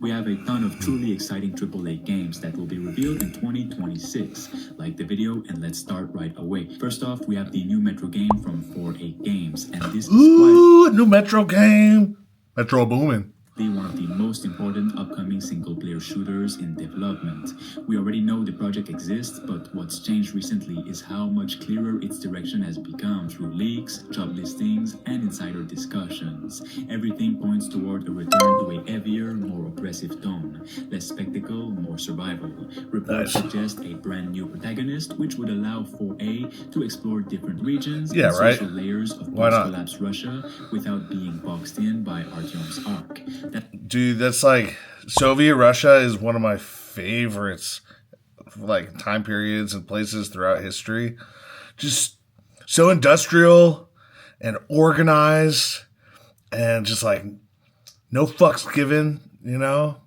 We have a ton of truly exciting AAA games that will be revealed in 2026. Like the video and let's start right away. First off, we have the new Metro game from 4A Games, and this is new Metro game. Metro booming. one of the most important upcoming single-player shooters in development. We already know the project exists, but what's changed recently is how much clearer its direction has become through leaks, job listings, and insider discussions. Everything points toward a return to a heavier, more oppressive tone. Less spectacle, more survival. Reports suggest a brand new protagonist, which would allow 4A to explore different regions and social layers of post-collapse Russia without being boxed in by Artyom's arc. Dude, that's like Soviet Russia is one of my favorites, like time periods and places throughout history. Just so industrial and organized and just like no fucks given, you know?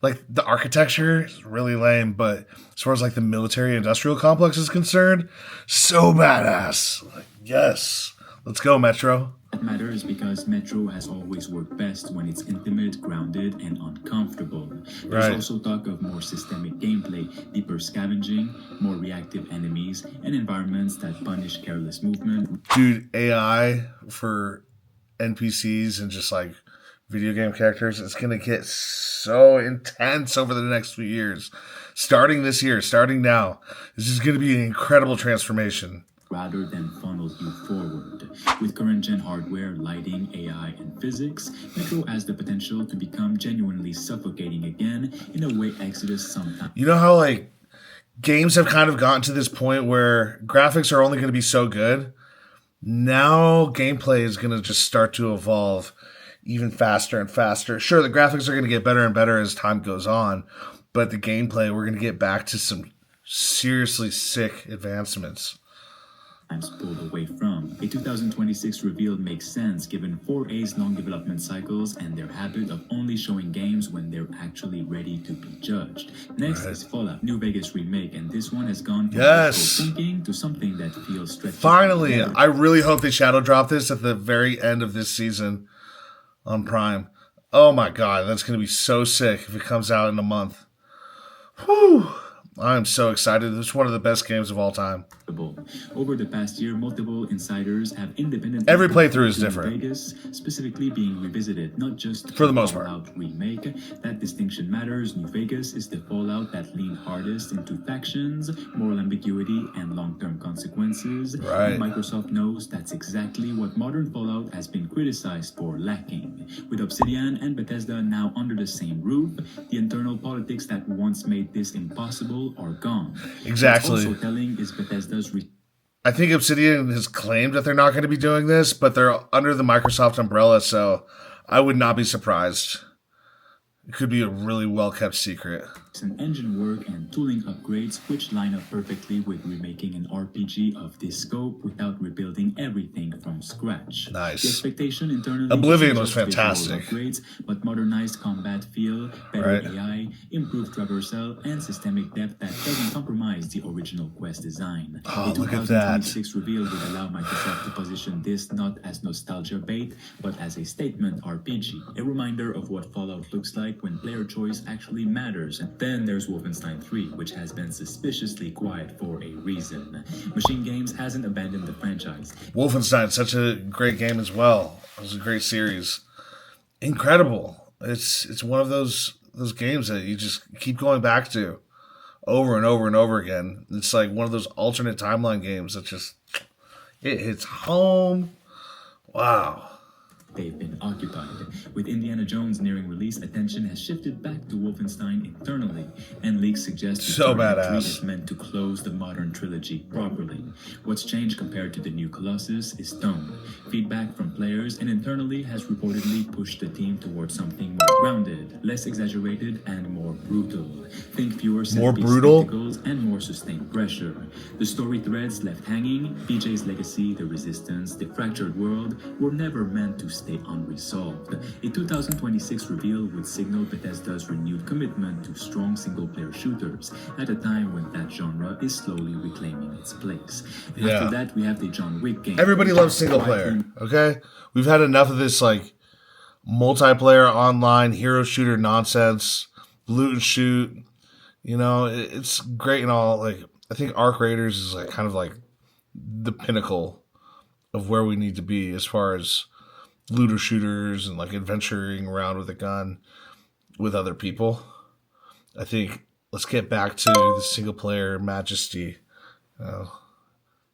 Like the architecture is really lame, but as far as like the military industrial complex is concerned, so badass. Like, yes, let's go, Metro. That matters because Metro has always worked best when it's intimate, grounded, and uncomfortable. There's also talk of more systemic gameplay, deeper scavenging, more reactive enemies, and environments that punish careless movement. Dude, AI for NPCs and just like video game characters, it's going to get so intense over the next few years. Starting this year, starting now, this is going to be an incredible transformation. Rather than funnel you forward. With current-gen hardware, lighting, AI, and physics, Metro has the potential to become genuinely suffocating again in a way Exodus sometimes. You know how, like, games have kind of gotten to this point where graphics are only going to be so good? Now, gameplay is going to just start to evolve even faster and faster. Sure, the graphics are going to get better and better as time goes on, but the gameplay, we're going to get back to some seriously sick advancements. Pulled away from. A 2026 reveal makes sense given 4A's long development cycles and their habit of only showing games when they're actually ready to be judged. Next is Fallout New Vegas remake, and this one has gone from wishful thinking to something that feels stretched. Finally, I really hope they shadow drop this at the very end of this season on Prime. Oh my god, that's going to be so sick if it comes out in a month. Whew. I'm so excited. It's one of the best games of all time. Over the past year, multiple insiders have independently. Every playthrough is different. Vegas, specifically being revisited, not just for the most part. Fallout remake. That distinction matters. New Vegas is the Fallout that leaned hardest into factions, moral ambiguity, and long-term consequences. Right. And Microsoft knows that's exactly what modern Fallout has been criticized for lacking. With Obsidian and Bethesda now under the same roof, the internal politics that once made this impossible are gone. Exactly. What's also telling is Bethesda's I think Obsidian has claimed that they're not going to be doing this, but they're under the Microsoft umbrella, so I would not be surprised. It could be a really well-kept secret. Some engine work and tooling upgrades which line up perfectly with remaking an RPG of this scope without rebuilding everything from scratch. Nice. The expectation internally Oblivion was fantastic. Upgrades, but modernized combat feel, better AI, improved traversal, and systemic depth that doesn't compromise the original quest design. Oh, the look at that. 2026 reveal would allow Microsoft to position this not as nostalgia bait, but as a statement RPG, a reminder of what Fallout looks like when player choice actually matters. And then there's Wolfenstein 3, which has been suspiciously quiet for a reason. Machine Games hasn't abandoned the franchise. Wolfenstein, such a great game as well. It was a great series. Incredible. It's one of those games that you just keep going back to over and over and over again. It's like one of those alternate timeline games that just it hits home. Wow. They've been occupied. With Indiana Jones nearing release, attention has shifted back to Wolfenstein internally, and leaks suggest so badass. 3 is meant to close the modern trilogy properly. What's changed compared to the new Colossus is tone. Feedback from players and internally has reportedly pushed the team towards something more grounded, less exaggerated, and more brutal. Think fewer set-piece spectacles and more sustained pressure. The story threads left hanging, PJ's legacy, the resistance, the fractured world, were never meant to stay unresolved. A 2026 reveal would signal Bethesda's renewed commitment to strong single-player shooters at a time when that genre is slowly reclaiming its place. After that, we have the John Wick game. Everybody loves single-player, okay? We've had enough of this, like, multiplayer online hero shooter nonsense, loot and shoot. It's great and all. Like, I think Arc Raiders is like kind of like the pinnacle of where we need to be as far as looter shooters and like adventuring around with a gun with other people. I think let's get back to the single player majesty.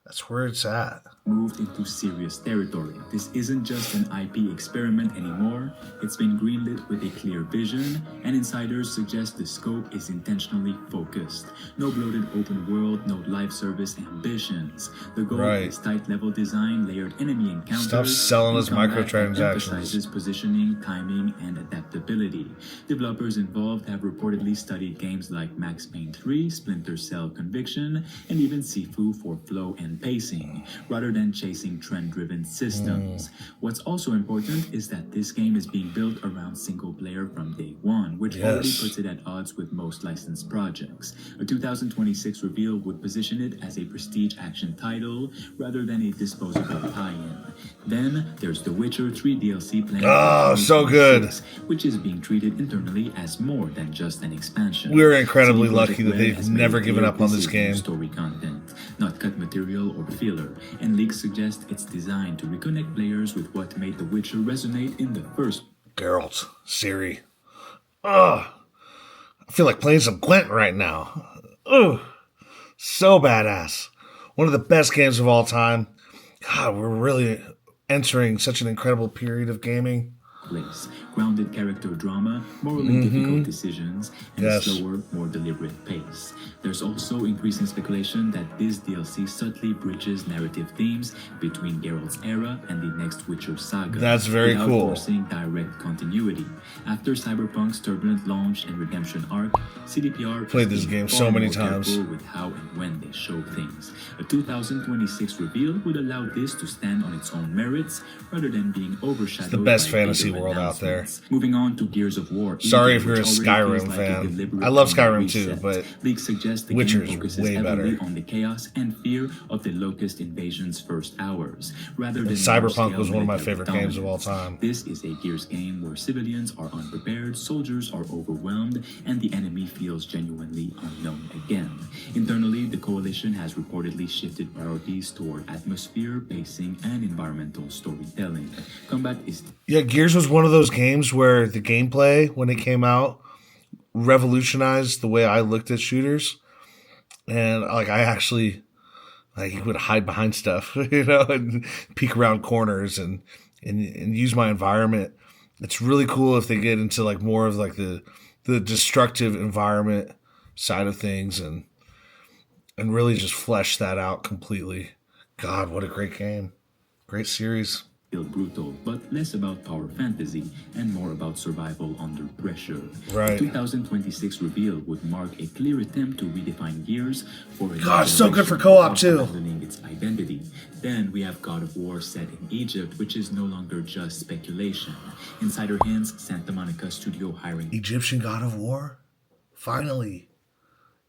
That's where it's at. Moved into serious territory. This isn't just an IP experiment anymore. It's been greenlit with a clear vision, and insiders suggest the scope is intentionally focused. No bloated open world, no live service ambitions. The goal is tight level design, layered enemy encounters. Stop selling us microtransactions. Emphasizes positioning, timing, and adaptability. Developers involved have reportedly studied games like Max Payne 3, Splinter Cell Conviction, and even Sifu for flow and pacing, rather than chasing trend-driven systems. What's also important is that this game is being built around single player from day one, which already puts it at odds with most licensed projects. A 2026 reveal would position it as a prestige action title rather than a disposable tie-in. Then there's The Witcher 3 DLC planned. Oh, so good. Which is being treated internally as more than just an expansion. We're incredibly lucky that they've never given up on this game. Story content, not cut material or filler, and leaks suggest it's designed to reconnect players with what made The Witcher resonate in the first. Geralt, Ciri. Ugh. I feel like playing some Gwent right now. Ugh. So badass. One of the best games of all time. God, we're really entering such an incredible period of gaming. Place. Grounded character drama, morally difficult decisions, and a slower, more deliberate pace. There's also increasing speculation that this DLC subtly bridges narrative themes between Geralt's era and the next Witcher saga. That's very without cool. Forcing direct continuity. After Cyberpunk's turbulent launch and redemption arc, CDPR played this game so many times with how and when they show things. A 2026 reveal would allow this to stand on its own merits rather than being overshadowed. It's the best by fantasy world out there. Moving on to Gears of War. Sorry if you're a Skyrim fan. I love Skyrim too, but leaks suggest the Witcher game is focuses way heavily better. on the chaos and fear of the Locust invasion's first hours, rather than Cyberpunk was one of my favorite games of all time. This is a Gears game where civilians are unprepared, soldiers are overwhelmed, and the enemy feels genuinely unknown again. Internally, the coalition has reportedly shifted priorities toward atmosphere, pacing, and environmental storytelling. Combat is Gears was one of those games where the gameplay, when it came out, revolutionized the way I looked at shooters. And like I actually would hide behind stuff, and peek around corners and use my environment. It's really cool if they get into like more of like the destructive environment side of things and really just flesh that out completely. God, what a great game. Great series. Feel brutal, but less about power fantasy and more about survival under pressure. Right. The 2026 reveal would mark a clear attempt to redefine Gears for a God, so good for co-op too. abandoning its identity. Then we have God of War set in Egypt, which is no longer just speculation. Insider hints Santa Monica studio hiring Egyptian God of War? Finally.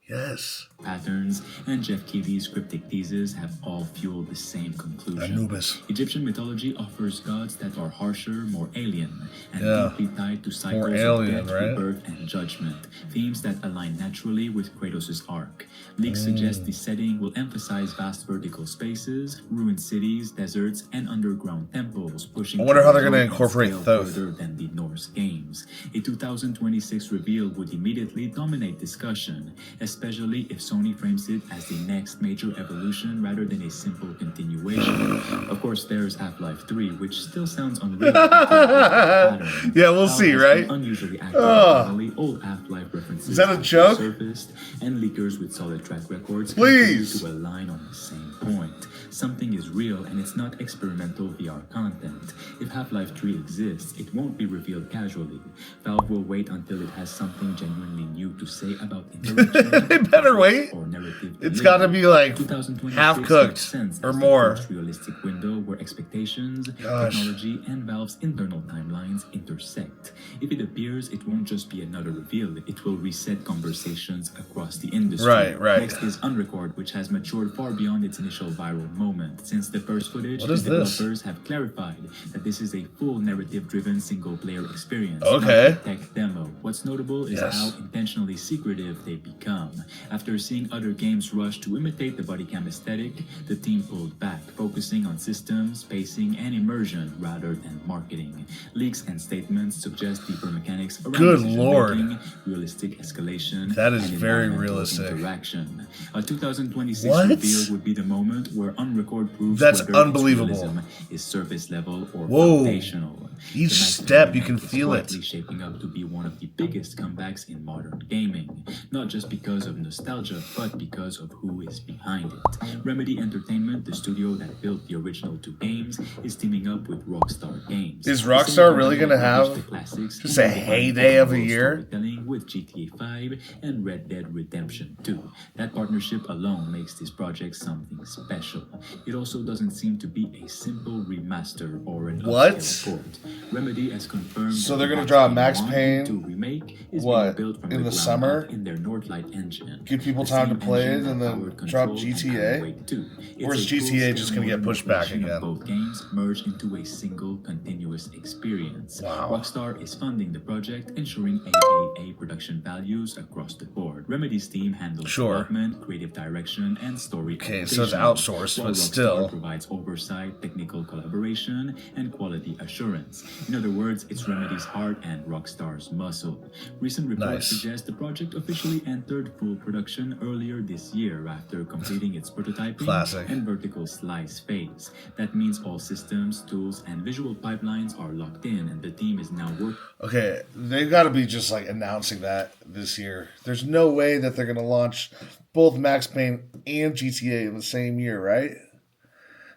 Yes. patterns, and Jeff Keighley's cryptic theses have all fueled the same conclusion. Anubis. Egyptian mythology offers gods that are harsher, more alien, and deeply tied to cycles More alien, of death, right? rebirth, and judgment, themes that align naturally with Kratos' arc. Leaks suggest the setting will emphasize vast vertical spaces, ruined cities, deserts, and underground temples, pushing I wonder how they're going gonna to incorporate Thoth. further than the Norse games. A 2026 reveal would immediately dominate discussion, especially if Sony frames it as the next major evolution rather than a simple continuation. Of course, there's Half-Life 3, which still sounds unreal. Yeah, we'll see, right? Unusually active, only old Half-Life references Is that a joke? surfaced, and leakers with solid track records Please. continue to align on the same point. Something is real and it's not experimental VR content. If Half-Life 3 exists, it won't be revealed casually. Valve will wait until it has something genuinely new to say about interaction, They better wait. or narrative It's got to delivery. be like 2026 half makes cooked sense or as the more. first realistic window where expectations, Gosh. technology, and Valve's internal timelines intersect. If it appears, it won't just be another reveal, it will reset conversations across the industry. Right. Next is Unrecord, which has matured far beyond its initial viral moment. Since the first footage, What is the this? developers have clarified that this is a full narrative-driven single-player experience, Okay. not a tech demo. What's notable is Yes. how intentionally secretive they become. After seeing other games rush to imitate the bodycam aesthetic, the team pulled back, focusing on systems, pacing, and immersion rather than marketing. Leaks and statements suggest deeper mechanics around Good decision-making, Lord. realistic escalation, That is and very environmental realistic. interaction. A 2026 What? reveal would be the moment where Unrecord proves That's whether unbelievable. its realism is surface level or Whoa. foundational. Each The Max step, you remake can is feel it. quietly shaping up to be one of the biggest comebacks in modern gaming, not just because of nostalgia, but because of who is behind it. Remedy Entertainment, the studio that built the original two games, is teaming up with Rockstar Games. Is The Rockstar same really company gonna that have produced the classics just a and defined heyday of a open world year? storytelling with GTA 5 and Red Dead Redemption 2. That partnership alone makes this project something special. It also doesn't seem to be a simple remaster or an What? upscale port. Remedy has confirmed So that they're the gonna drop Max 1 Payne, and 2 remake is what, being built from in the the ground summer? up in their Northlight engine. Give people The time same to play it engine and that then powered drop Control and GTA? Alan Wake 2. It's Or is a GTA full-scale just gonna get modern pushed back recreation of again? both games merged into a single continuous experience. Wow. Rockstar is funding the project, ensuring AAA production values across the board. Remedy's team handles Sure. development, creative direction, and story. Okay, so it's adaptation, outsourced, while but Rockstar still. provides oversight, technical collaboration, and quality assurance. In other words, it's Remedy's heart and Rockstar's muscle. Recent reports Nice. suggest the project officially entered full production earlier this year after completing its prototyping Classic. and vertical slice phase. That means all systems, tools, and visual pipelines are locked in, and the team is now working. Okay, they've got to be just like announcing that this year. There's no way that they're going to launch both Max Payne and GTA in the same year, right?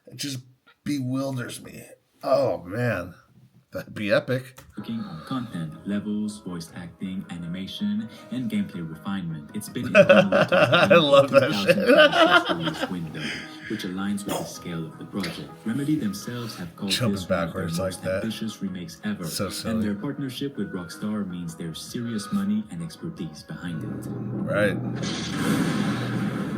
It just bewilders me. Oh, man. That'd be epic. Working on content, levels, voice acting, animation, and gameplay refinement. It's been an honor to I love that shit. 2026 release window, which aligns with the scale of the project. Remedy themselves have called Jumping this one of their backwards most like that. ambitious remakes ever, So silly. and their partnership with Rockstar means there's serious money and expertise behind it. Right.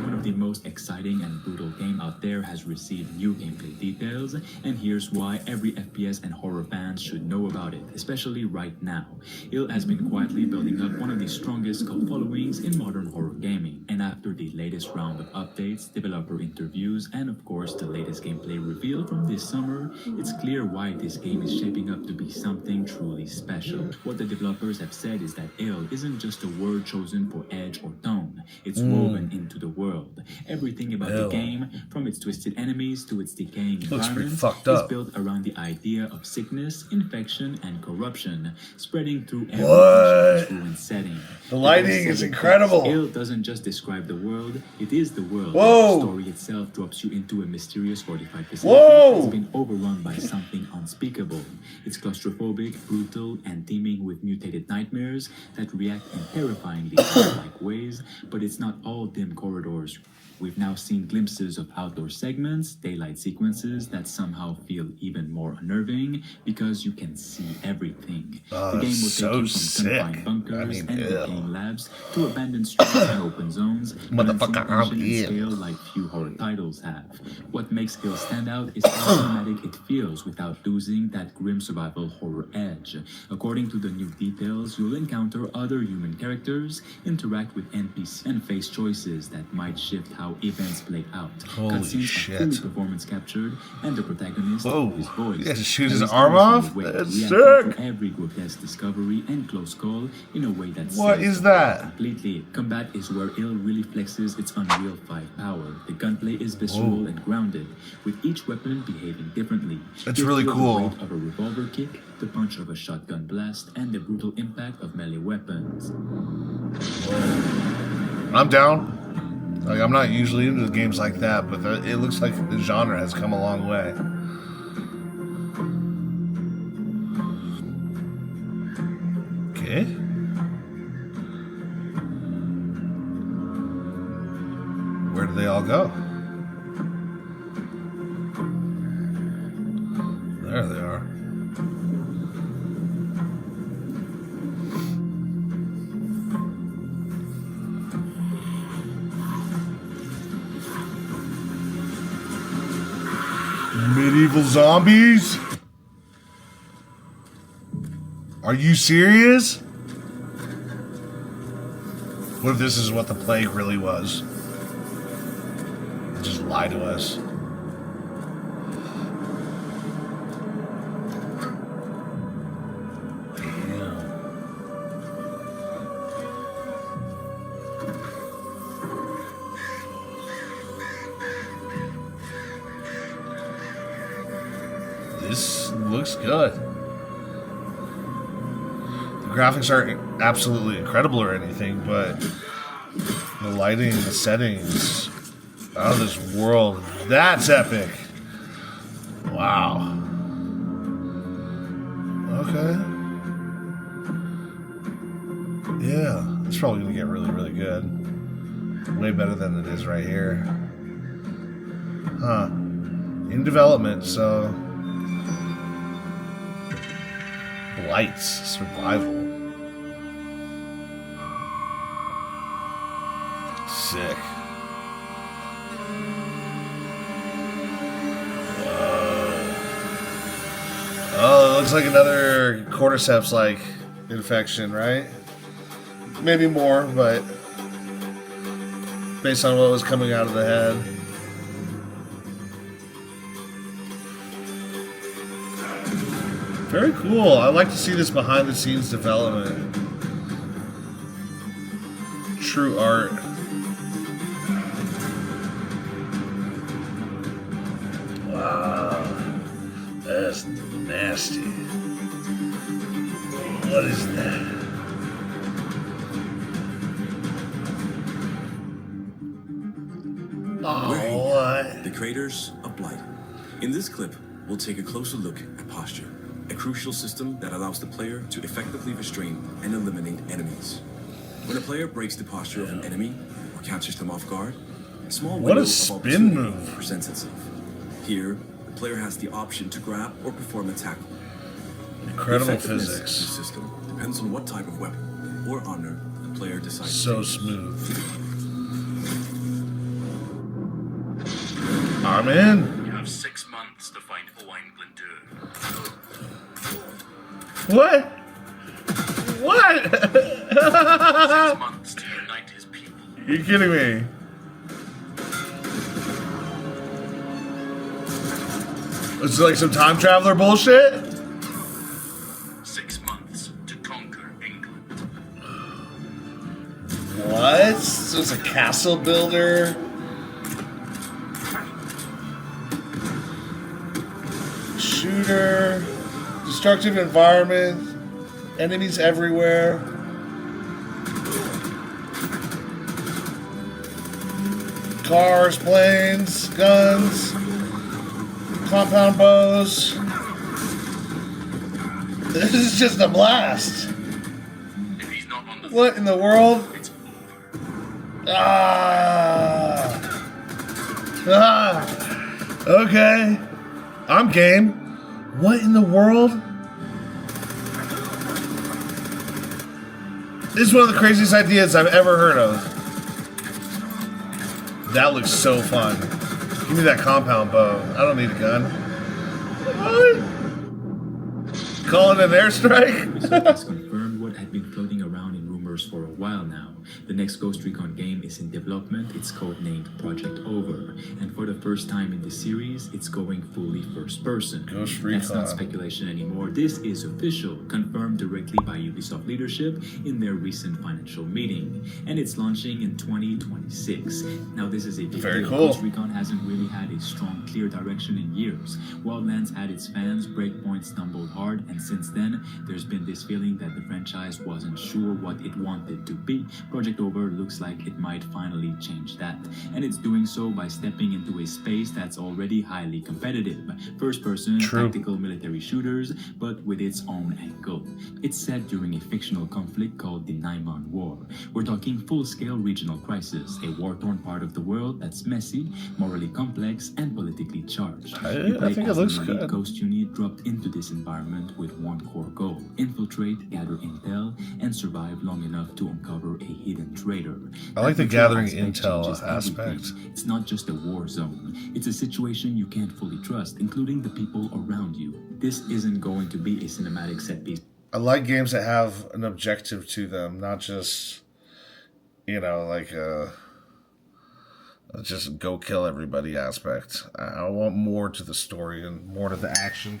One of the most exciting and brutal game out there has received new gameplay details, and here's why every FPS and horror fans should know about it, especially right now. Ill has been quietly building up one of the strongest cult followings in modern horror gaming, and after the latest round of updates, developer interviews, and of course the latest gameplay reveal from this summer, it's clear why this game is shaping up to be something truly special. What the developers have said is that Ill isn't just a word chosen for edge or tone, it's woven into the world. Everything about the Ew. game, from its twisted enemies to its decaying Looks pretty environment, fucked is up. built around the idea of sickness, infection, and corruption, spreading through every What? inch of its ruined setting. The lighting game is said it incredible. best. Ill doesn't just describe the world, it is the world. Whoa. The story itself drops you into a mysterious fortified facility Whoa. that's been overrun by something unspeakable. It's claustrophobic, brutal, and teeming with mutated nightmares that react in terrifyingly like ways, but it's not all dim corridors. We've now seen glimpses of outdoor segments, daylight sequences that somehow feel even more unnerving because you can see everything. The game will so take you from sick. confined bunkers and ew. decaying labs to abandoned streets and open zones, balancing Motherfucker, I'm tension and in. scale like few horror titles have. What makes Ill stand out is how cinematic it feels without losing that grim survival horror edge. According to the new details, you'll encounter other human characters, interact with NPCs, and face choices that might shift how events play out. Holy Cutscenes shit. are fully performance captured, and the protagonist Whoa. is voiced. He has to shoot his And he's arm always on off? the way, That's reacting sick. to every grotesque discovery and close call in a way that What seals is the plot that? completely. Combat is where Ill really flexes its Unreal 5 power. The gunplay is visceral Whoa. and grounded, with each weapon behaving differently. That's You'll really feel cool. The weight of a revolver kick, the punch of a shotgun blast, and the brutal impact of melee weapons. I'm down. Like, I'm not usually into games like that, but it looks like the genre has come a long way. Okay. Where'd they all go? There they are. Medieval zombies? Are you serious? What if this is what the plague really was? Just lie to us. This looks good. The graphics aren't absolutely incredible or anything, but the lighting, the settings, out of this world, that's epic. Wow. Okay. Yeah, it's probably going to get really, really good. Way better than it is right here. Huh. In development, so... Blights, survival. Sick. Oh, it looks like another cordyceps like infection, right? Maybe more, but based on what was coming out of the head. Very cool. I like to see this behind the scenes development. True art. Wow. That's nasty. What is that? Oh, what? The craters of blight. In this clip, we'll take a closer look at posture, a crucial system that allows the player to effectively restrain and eliminate enemies. When a player breaks the posture of an enemy or catches them off guard, a small window of opportunity presents itself. Here, the player has the option to grab or perform a tackle. Incredible physics. The system depends on what type of weapon or honor the player decides so to smooth. I'm in. You have 6 months to find Owain Glendur. What? What? 6 months to unite his people. You're kidding me. It's like some time traveler bullshit? 6 months to conquer England. What? So it's a castle builder? Shooter. Destructive environment. Enemies everywhere. Cars, planes, guns. Compound bows. This is just a blast. If he's not on the What in the world? it's Okay. I'm game. What in the world? This is one of the craziest ideas I've ever heard of. That looks so fun. Give me that compound bow. I don't need a gun. What? Call it an airstrike? Ubisoft has confirmed what had been floating around in rumors for a while now. The next Ghost Recon game is in development. It's codenamed Project Over. And for the first time in the series, it's going fully first person. Ghost That's not Recon. speculation anymore. This is official, confirmed directly by Ubisoft leadership in their recent financial meeting. And it's launching in 2026. Now this is a big Very deal. cool. Ghost Recon hasn't really had a strong, clear direction in years. Wildlands had its fans, Breakpoint stumbled hard, and since then, there's been this feeling that the franchise wasn't sure what it wanted to be. Project Over looks like it might finally change that. And it's doing so by stepping into a space that's already highly competitive. First-person, True. tactical military shooters, but with its own angle. It's set during a fictional conflict called the 9-Month War. We're talking full-scale regional crisis, a war-torn part of the world that's messy, morally complex, and politically charged. You play I think it as looks an elite good. ghost unit dropped into this environment with one core goal: infiltrate, gather intel, and survive long enough to uncover a hidden traitor. I like the That control gathering aspect intel changes everything. aspect. It's not just a war zone. It's a situation you can't fully trust, including the people around you. This isn't going to be a cinematic set piece. I like games that have an objective to them, not just, like just go kill everybody aspect. I want more to the story and more to the action.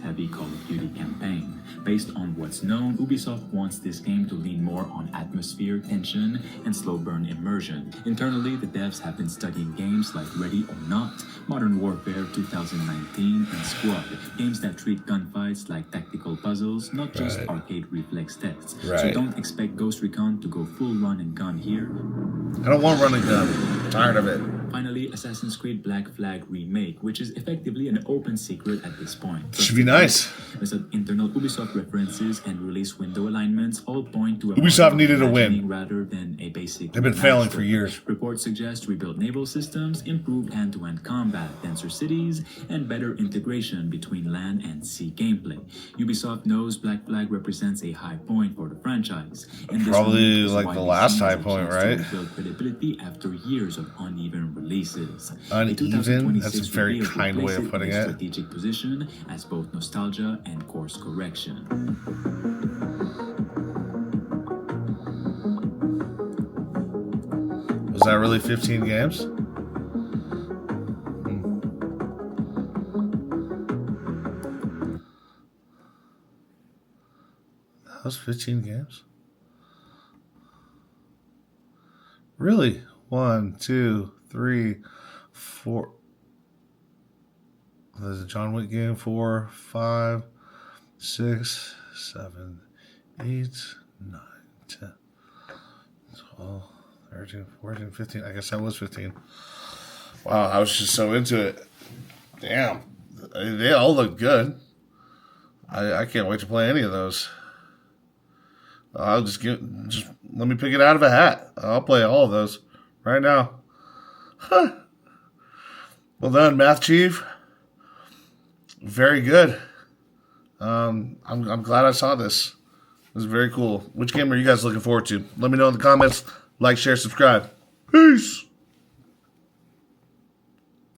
Heavy Call of Duty campaign. Based on what's known, Ubisoft wants this game to lean more on atmosphere, tension, and slow burn immersion. Internally, the devs have been studying games like Ready or Not, Modern Warfare 2019, and Squad, games that treat gunfights like tactical puzzles, not just Right. arcade reflex tests. So Right. don't expect Ghost Recon to go full run and gun here. I don't want run and gun. I'm tired of it. Finally, Assassin's Creed Black Flag Remake, which is effectively an open secret at this point. Should be nice. There's internal Ubisoft references and release window alignments all point to a Ubisoft modern needed a win. imagining rather than a basic. They've been failing remaster. for years. Reports suggest rebuilt naval systems, improved hand-to-hand combat, denser cities, and better integration between land and sea gameplay. Ubisoft knows Black Flag represents a high point for the franchise, and this Probably remake is like why the they last see it as high a point, chance to right? rebuild credibility after years of uneven releases. Uneven? A 2026 That's a very reveal kind will way of place putting in a it. strategic position as both nostalgia and course correction. Was that really 15 games? That was 15 games? Really? 1, 2, 3, 4. There's a John Wick game. 4, 5, 6, 7, 8, 9, 10, 12, 13, 14, 15. I guess that was 15. Wow, I was just so into it. Damn. They all look good. I can't wait to play any of those. I'll just let me pick it out of a hat. I'll play all of those right now. Huh. Well done, Mathchief. Very good. I'm glad I saw this. It was very cool. Which game are you guys looking forward to? Let me know in the comments. Like, share, subscribe. Peace.